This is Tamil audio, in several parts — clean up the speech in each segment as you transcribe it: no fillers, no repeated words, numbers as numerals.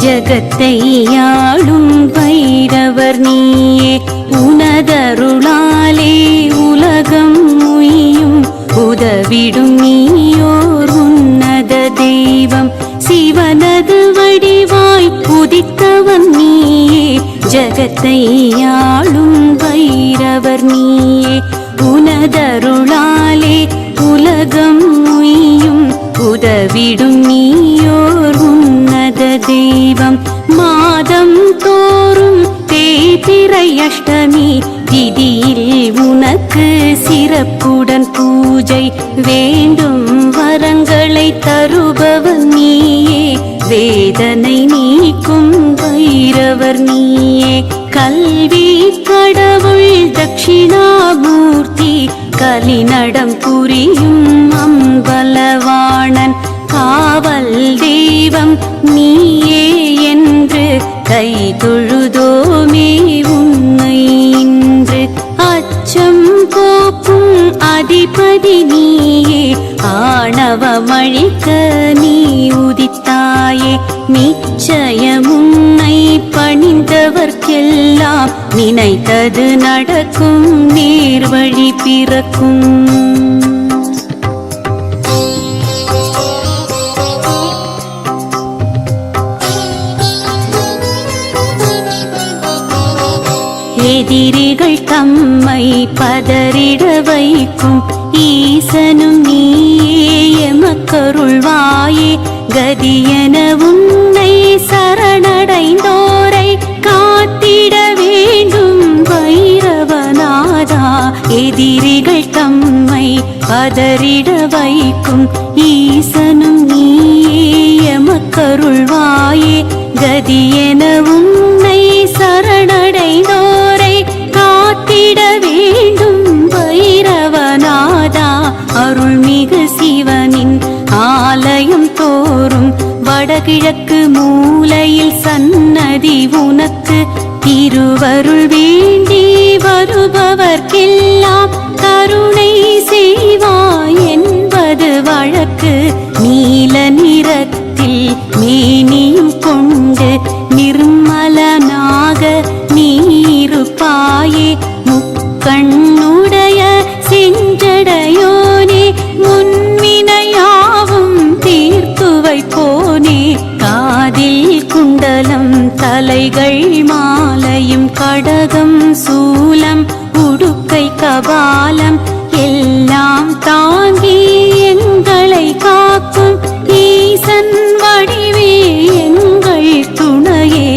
ஜகத்தை ஆளும் பைரவர் நீயே. உனதருளாலே உலகம் உய்யும் உதவிடும் நீயோர் உன்னத தெய்வம். சிவனது வடிவாய் உதித்தவன் நீயே. ஜகத்தை ஆளும் பைரவர் நீயே. உனதருளாலே உலகம் உய்யும் உதவிடும் நீயோர் உன்னத தெய்வம். மாதம் தோறும் தேய்பிறை அஷ்டமி திதியில் உனக்கு சிறப்புடன் பூஜை. வேண்டும் வரங்களை தருபவன் நீயே. வேதனை நீக்கும் பைரவர் நீயே. கல்வி கடவுள் தட்சிணாமூர்த்தி கலிநடம் புரியும் அம்பலவாணன். காவல் தெய்வம் நீயே என்று கை தொழுதோமே உன்னை இன்று. அச்சம் போக்கும் அதிபதி நீயே. ஆணவமழிக்க நீ உதித்தாயே. நிச்சயம் உன்னை பணிந்தவர்க்கெல்லாம் நினைத்தது நடக்கும். நேர்வழி பிறக்கும். எதிரிகள் தம்மை பதறிட வைக்கும் ஈசனும் நீயே. எமக்கருள்வாயே கதியென உன்னை சரணடைந்தோரை காத்திட வேண்டும் பைரவநாதா. எதிரிகள் தம்மை பதறிட வைக்கும் ஈசனும் நீயே. எமக்கருள்வாயே கதியென உன்னை சரணடைந்தோரை காத்திட வேண்டும் பைரவநாதா. அருள்மிகு சிவனின் ஆலயம் தோறும் வடகிழக்கு மூலையில் சன்னதி உனக்கு. திருவருள் வேண்டி வருபவர்க்கெல்லாம் கருணை செய்வாய் என்பது வழக்கு. நீல நிறத்தில் மேனியும் கொண்டு நிர்மலனாக நீருப்பாயே. முக்கண்ணுடைய செஞ்சடையோனே. முன்வினையாவும் தீர்த்து வைப்போனே. காதில் குண்டலம் தலைகள் மாலையும் கடகம் சூலம் உடுக்கை கபாலம் எல்லாம் தாங்கி எங்களை காக்கும் ஈசன் வடிவே எங்கள் துணையே.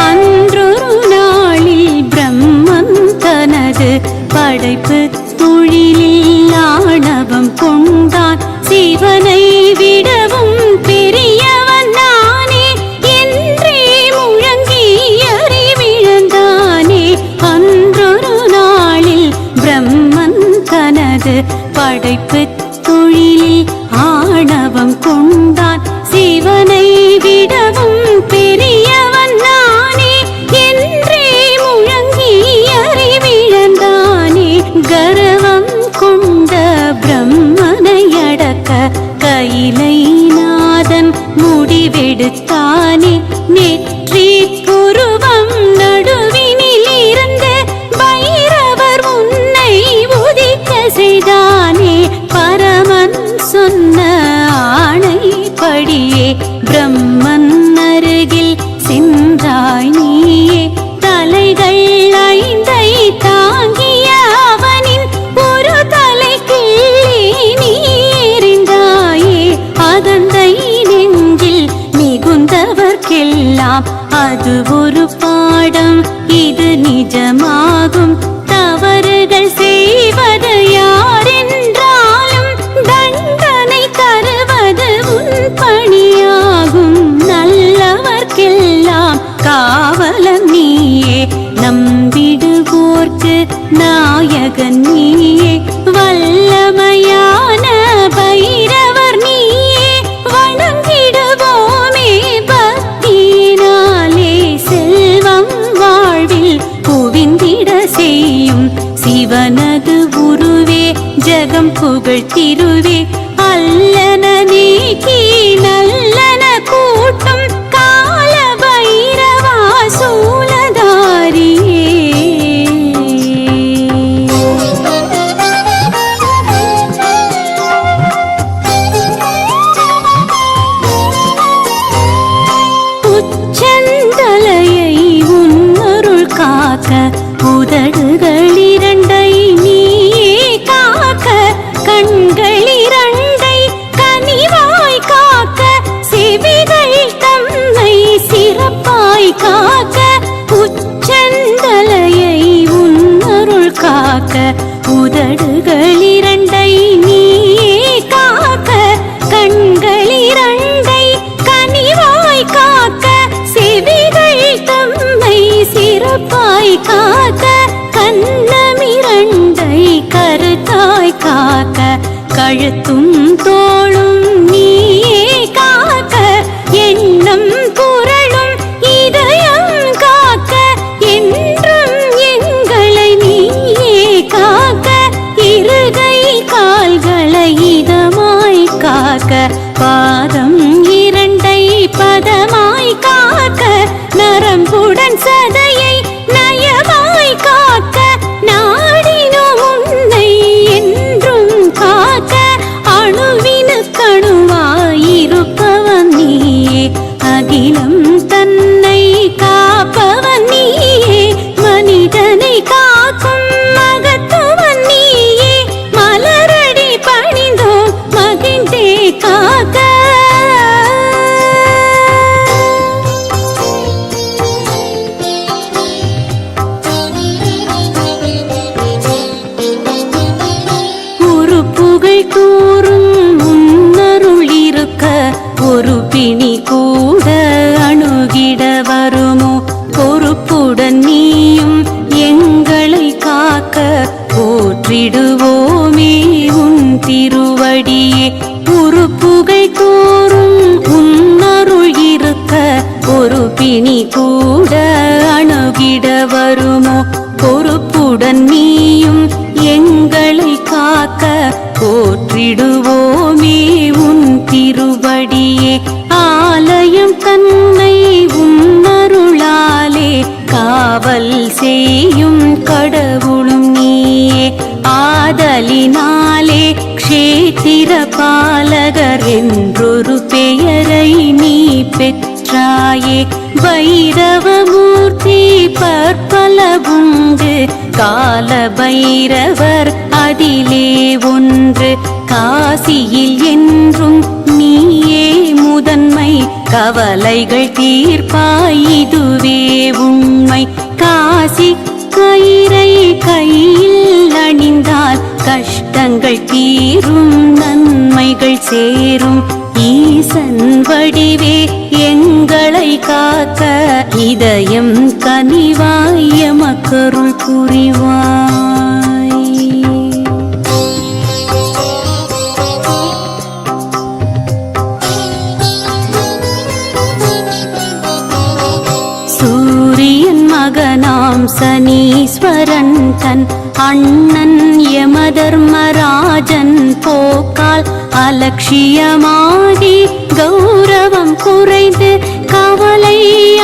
அன்றொரு நாளில் பிரம்மன் தனது படைப்பு தொழிலில் ஆணவம் கொண்டான். சிவனை விடவும் பெரியவன் நானே என்றே முழங்கி அறிவிழந்தானே. அன்றொரு நாளில் பிரம்மன் தனது படைப்பு தொழிலில் ஆணவம் கொண்டான். சிவனை விடவும் பெரியவன் நானே என்றே முழங்கி அறிவிழந்தானே. கர்வம் கொண்ட பிரம்மனை அடக்க கைலைநாதன் முடிவெடுத்தானே. நெற்றி புருவம் நடுவினில் இருந்து பைரவர் உன்னை உதிக்க செய்தானே. பரமன் சொன்ன ஆணைப்படியே பிரம்மன் அருகில் சென்றாய் நீயே. தலைகள் ஐந்தை தாங்கிய அவனின் ஒரு தலைக்கு நீ எறிந்தாயே. அதந்தை நெஞ்சில் மிகுந்தவர்க்கெல்லாம் அது ஒரு பாடம். இது நிஜமாகும். தவறுகள் செய்வது யாரென்றாலும் தண்டனை தருவது உன் பணியாகும். நல்லவர்க்கெல்லாம் காவலன் நீயே. நம்பிடுவோர்க்கு நாயகன் நீயே. வல்லமையான பைரவர் நீயே. வணங்கிடுவோமே பக்தியினாலே செல்வம் வாழ்வில் குவிந்திட சிவனது உருவே ஜகம் புகழ் திருவே அல்லன நீக்கி நல்லன கூட்டும் கால பைரவா சூலதாரியே. உச்சந்தலையை உன்னருள் காக்க உதடுகள் இரண்டை நீயே காக்க கண்கள் இரண்டை கனிவாய் காக்க செவிகள் தம்மை சிறப்பாய் காக்க உச்சந்தலையை உன்னருள் காக்க உதடுகள் இரண்டை நீயே காக்க கண்கள் இரண்டை கனிவாய் காக்க செவிகள் தம்மை சிறப்பாய் காக்க கண்ணமிரண்டை கருத்தாய் காக்க கழுத்தும் தோளும் நீயே காக்க எண்ணம் புரளும் இதயம் காக்க என்றும் எங்களை நீயே காக்க இருகை கால்களை இதமாய் காக்க பாதம் இரண்டை பதமாய் காக்க நரம்புடன் சதையை நயமாய் காக்க நாடினோம் உன்னை என்றும் காக்க அணுவினுக்கணுவாயிருப்பவன் நீயே அகிலம் தன்னை காப்பவன் நீயே மனிதனை காக்கும் மகத்துவன் நீயே மலரடி பணிந்தோம் மகிழ்ந்தே காக்க. உறுப்புகள் கூறும் முன்னருள் இருக்க ஒரு பிணி கூட அணுகிட வருமோ பொறுப்புடன் நீயும் எங்களை காக்க போற்றிடுவோமே உன் திருவடியே. உறுப்புகள் கூறும் உன்னருள் இருக்க ஒரு பிணி கூட அணுகிட வருமோ பொறுப்புடன் நீயும் எங்களை காக்க போற்றிடுவோமே உன் திருவடியே. ஆலயம் தன்னை உன்னருளாலே காவல் செய்யும் கடவுளும் நீயே ஆதலினாலே க்ஷேத்திர பாலகர் என்றொரு பெயரை நீ பெற்றாயே. பைரவமூர்த்தி பற்பலவுண்டு கால பைரவர் அதிலே ஒன்று காசியில் என்றும் நீயே முதன்மை கவலைகள் தீர்ப்பாய் இதுவே உண்மை. காசி கயிறை கையில் அணிந்தால் கஷ்டங்கள் தீரும் நன்மைகள் சேரும். ஈசன் வடிவே எங்களை காக்க இதயம் கனிவாய் எமக்கருள் புரிவாய். சூரியன் மகனாம் சனீஸ்வரன் தன் அண்ணன் யமதர்மராஜன் போக்கால் அலட்சியமாகி கௌரவம் குறைந்து கவலை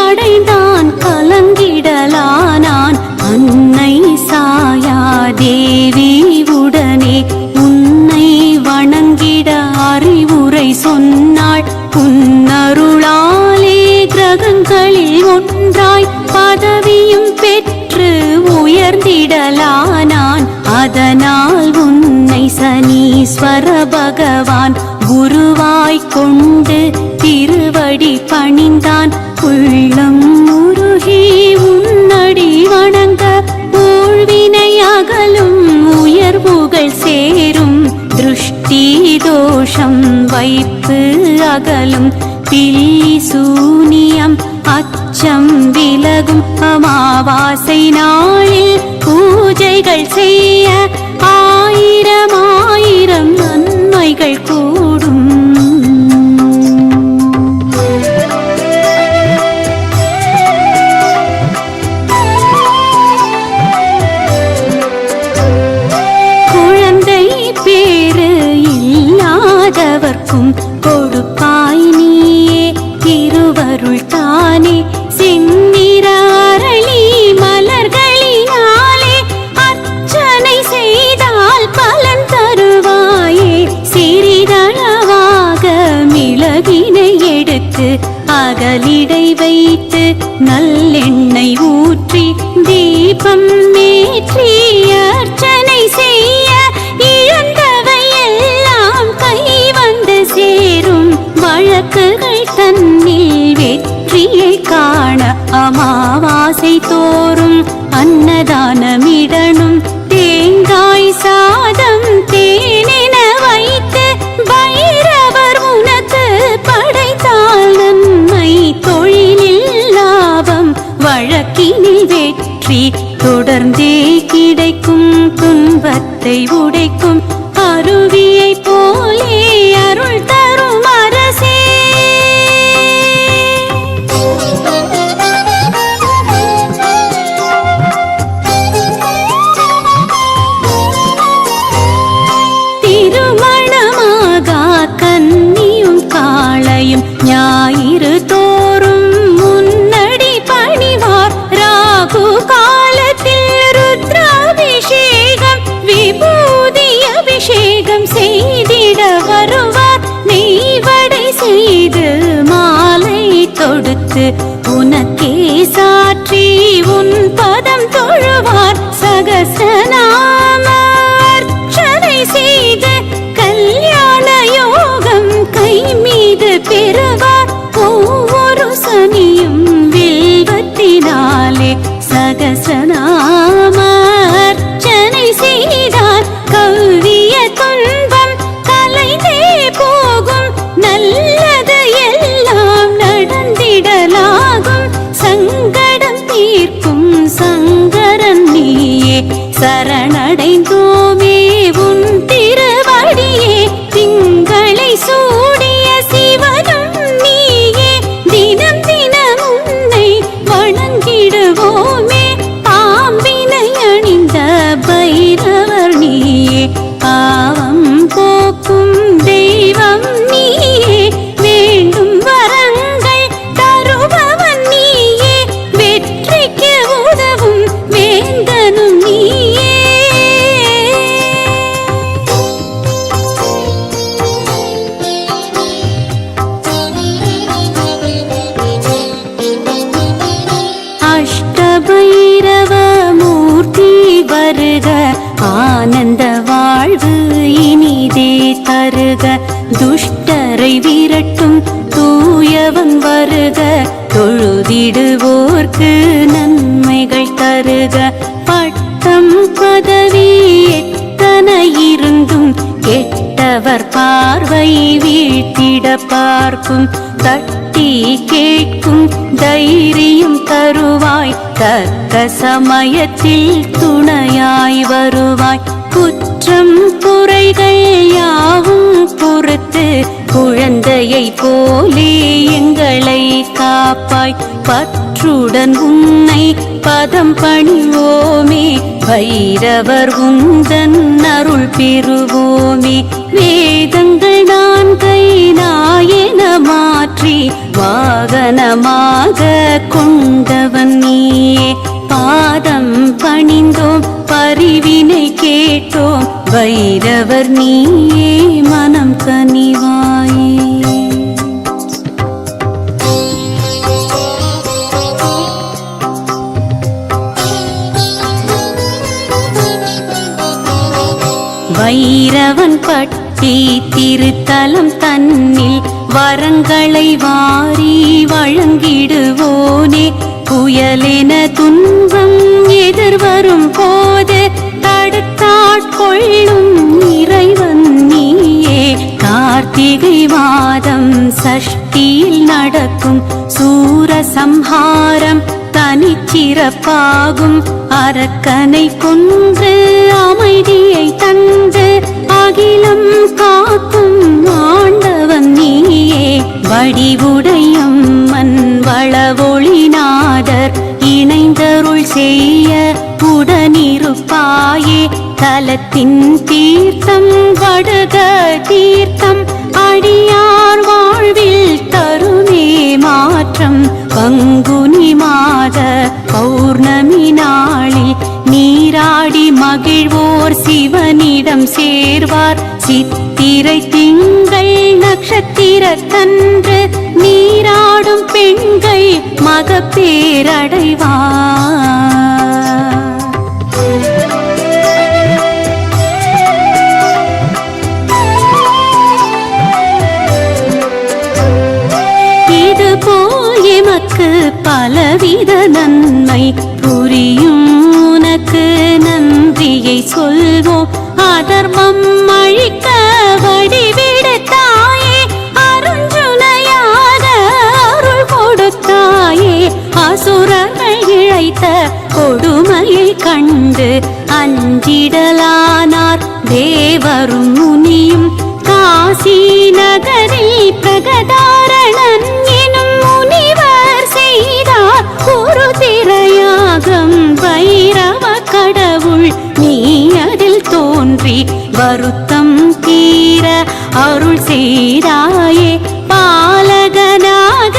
அடைந்தான் கலங்கிடலானான். அன்னை சாயாதேவி உடனே உன்னை வணங்கிட அறிவுரை சொன்னாள். உன்னருளாலே கிரகங்களில் ஒன்றாய் பதவியும் பெற்று உயர்ந்திடலானான். அதனால் உன்னை சனீஸ்வர பகவான் குருவாய் கொண்டு திருவடி பணிந்தான். உள்ளம் உருகி உன்னடி வணங்க ஊழ்வினை அகலும் உயர்வுகள் சேரும். திருஷ்டி தோஷம் வைப்பு அகலும் பில்லி சூனியம் அச்சம் விலகும். அமாவாசை நாளில் பூஜைகள் செய்ய ஆயிரம் ஆயிரம் நன்மைகள் கூடும். அகலிடை வைத்து நல்லெண்ணெய் ஊற்றி தீபம் ஏற்றி அர்ச்சனை செய்ய இழந்தவை எல்லாம் கை வந்து சேரும். வழக்குகள் தன்னில் வெற்றியை காண அமாவாசை தோறும் அன்னதானமிடனும் தேங்காய் சாதம் தேனென வைத்து பைரவர் உனக்கு படைத்தால் நன்மை தொழிலில் லாபம் வழக்கினில் வெற்றி தொடர்ந்தே கிடைக்கும். துன்பத்தை உடைக்கும் அருவியை போலே அருள் தரும் அரசே. ஞாயிறு தோறும் முன்னடி பணிவார். ராகு காலத்தில் ருத்ராபிஷேகம் விபூதி அபிஷேகம் செய்திட வருவார். நெய்வடை செய்து மாலை தொடுத்து உனக்கே சாற்றி உன் பதம் தொழுவார். சகசநாம அர்ச்சனை செய்து கல்யாண யோகம் கை மீது பெறுவார். ஒவ்வொரு சனியும் வில்வத்தினாலே சகசநாம அர்ச்சனை செய்தார். கவ்விய துன்பம் கலைந்தே போகும். நல்லது எல்லாம் நடந்திடலாகும். சங்கடம் தீர்க்கும் சங்கரன் நீயே சரணடைந்தோமே உன் திருவடியே. திங்களை சூடிய சிவனும் நீயே தினம் தினம் உன்னை வணங்கிடுவோமே. பாம்பினை அணிந்த பைரவர் நீயே பாவம் போக்கும் தெய்வம் நீயே. வேண்டும் வரங்கள் தருபவன் நீயே வெற்றிக்கு உதவும் வேந்தனும் நீயே. அஷ்டபைரவ மூர்த்தி வருக ஆனந்த வாழ்வு இனிதே தருக. துஷ்டரை விரட்டும் தூயவன் வருக தொழுதிடுவோர்க்கு நன்மைகள் தருக. பட்டம் பதவி எத்தனை இருந்தும் கெட்டவர் பார்வை வீழ்த்திட பார்க்கும். தட்டி கேட்கும் தைரியம் தருவாய். தக்க சமயத்தில் துணையாய் வருவாய். குற்றம் குறைகள் யாவும் பொறுத்து குழந்தையை போலே எங்களை காப்பாய். பற்றுடன் உன்னை பதம் பணிவோமே பைரவர் உந்தன் அருள் பெறுவோமே. வேதங்கள் நான்கை நாயன மாற்றி வாகனமாக கொண்டவன் நீயே. பாதம் பணிந்தோம் பரிவினை கேட்டோம் பைரவர் நீயே மனம் கனிவாயே. வைரவன் பட்டி திருத்தலம் தன்னில் வரங்களை வாரி வழங்கிடுவோனே. புயலென துன்பம் எதிர்வரும் போது தடுத்தாட்கொள்ளும் இறைவன் நீயே. கார்த்திகை மாதம் சஷ்டியில் நடக்கும் சூரசம்ஹாரம் தனிச்சிறப்பாகும். அரக்கனை கொன்று அமைதியை தந்து அகிலம் காக்கும் ஆண்டவன் நீயே. வடிவுடையம்மன் வளவொளிநாதர் இணைந்தருள் செய்ய உடனிருப்பாயே. தலத்தின் தீர்த்தம் வடுக தீர்த்தம் அடியார் வாழ்வில் தருமே மாற்றம். பங்குனி மாத பௌர்ணமி நாளில் நீராட பாடி மகிழ்வோர் சிவனிடம் சேர்வார். சித்திரை திங்கள் நட்சத்திரத்தன்று நீராடும் பெண்கள் மகப்பேரடைவார். எமக்கு பலவித நன்மை புரியும் உனக்கு நன்றியை சொல்வோம். அதர்மம் அழிக்க வடிவிடுத்தாயே, அருஞ்சுனையாக அருள் கொடுத்தாயே. அசுரர்கள் இழைத்த கொடுமையை கண்டு அஞ்சிடலானார் தேவரும் முனியும். காசி நகரில் பிரகதாரணன் எனும் முனிவர் செய்தார் ஒரு திரையாகம். வைரவ கடவுள் நீ அதில் தோன்றி வருத்தம் தீர அருள் செய்தாயே. பாலகனாக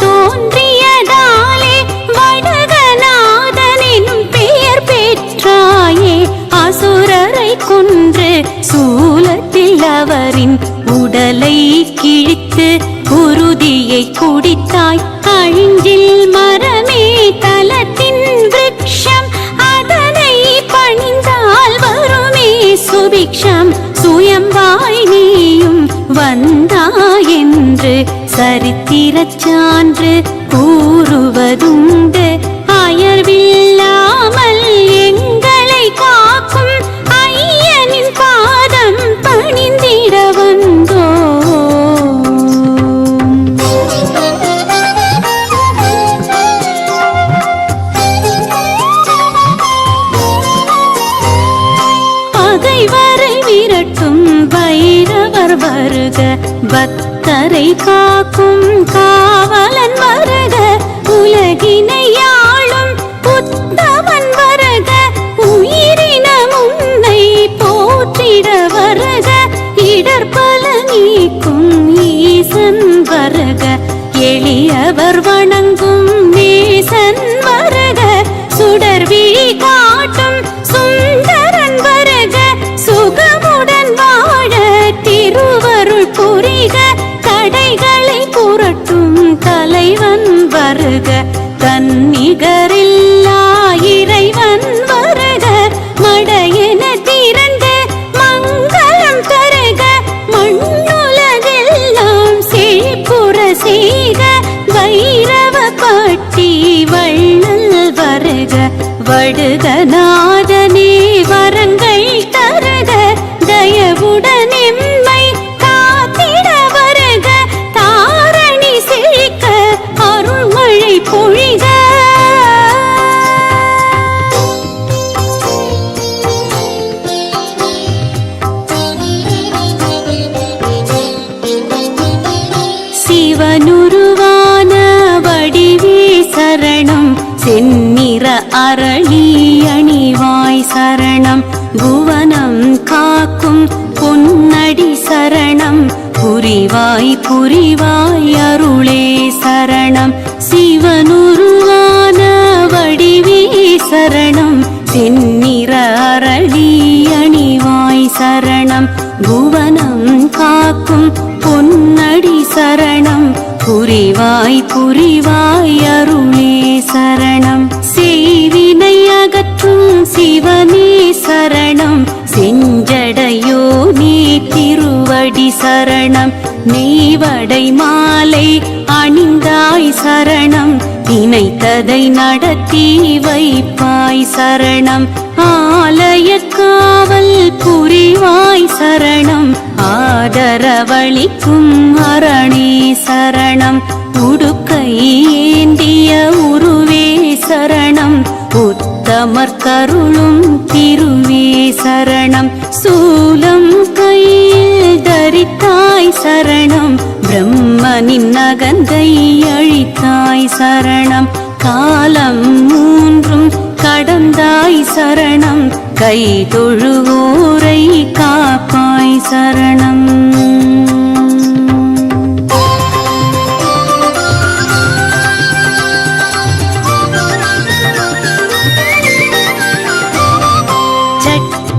தோன்றியதாலே வடகநாதன் எனும் பெயர் பெற்றாயே. அசுரரை கொன்று சூலத்தில் அவரின் உடலை கிழித்து குருதியை குடித்தாய். அழிஞ்சில் மரமே தலத்தின் விருட்சம், அதனை பணிந்தால் வருமே சுபிக்ஷம். சுயம்பாய் நீயும் வந்தாயென்று சரித்திரச் சான்று கூறுவதுண்டு. அயர்வில்லாமல் எங்களை காக்கும் ஐயனின் பாதம் பணிந்திட வந்தோ. பகைவரை விரட்டும் வைரவர் வருக, பக்தரை காக்கும் காவலன் வருக. உலகினை ஆளும் உத்தமன் வருக, உயிரின முன்னை போற்றிட வருக. இடர்பல நீக்கும் ஈசன் வருக, எளியவர் வணங்கும் நேசன் வருக. சுடர்விழி காட்டும் சுந்தரன் வருக, சுகமுடன் வாழ திருவருள் புரிக. தடைகளை புரட்டும் தலைவன் வருக, தன்னிகரில்லா இறைவன் வருக. மடையென திரண்டு மங்களம் தருக, மண்ணுலகெல்லாம் செழிப்புற செய்க. வைரவ பட்டி வள்ளல் வருக, வடுகநாதனே வரங்கள் தருக. தயவுடன் எம்மை காத்திட வருக, தாரணி செழிக்க அருள்மழை பொழிக. சிவனுருவான வடிவே சரணம், செந்நிற அரளி அணிவாய் சரணம். புவனம் காக்கும் பொன்னடி சரணம், புரிவாய் புரிவாய் அருளே சரணம். சிவனுருவான வடிவே சரணம், செந்நிற அரளி அணிவாய் சரணம். புவனம் காக்கும் பொன்னடி சரணம், புரிவாய் புரிவாய் அருளே சரணம். செய்வினை அகற்றும் சிவனே சரணம், செஞ்சடையோ நீ திருவடி சரணம். நெய்வடை மாலை அணிந்தாய் சரணம், நினைத்ததை நடத்தி வைப்பாய் சரணம். ஆலய காவல் புரிவாய் சரணம், ஆதரவளிக்கும் அரணே சரணம். உடுக்கை ஏந்திய உருவே சரணம், உத்தமர் கருளும் திருவே சரணம். சூலம் கையில் தரித்தாய் சரணம், பிரம்மனின் நகந்தை அழித்தாய் சரணம். காலம் மூன்றும் கடந்தாய் சரணம், கை தொழுவோரை காப்பாய் சரணம்.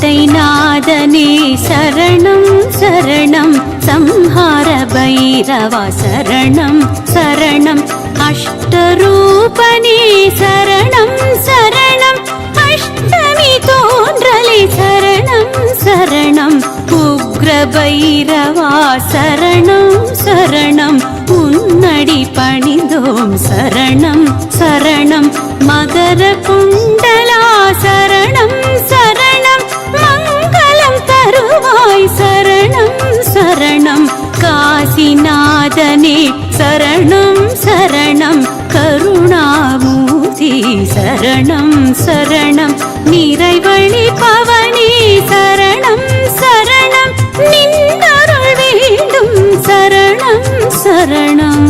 கோட்டை நாதனே சரணம் சரணம் சம்ஹார பைரவா சரணம் சரணம் அஷ்டரூபனே சரணம் சரணம் அஷ்டமி தோன்றலே சரணம் சரணம் உக்ர பைரவா சரணம் சரணம் உன்னடி பணிந்தோம் சரணம் சரணம் மகர குண்டலா சரணம் சரணம் மங்களம் தருவாய் சரணம் சரணம் காசிநாதனே சரணம் சரணம் கருணாமூர்த்தி சரணம் சரணம் நிறைவழி பவனே சரணம் சரணம் நின்றருள் வேண்டும் சரணம் சரணம்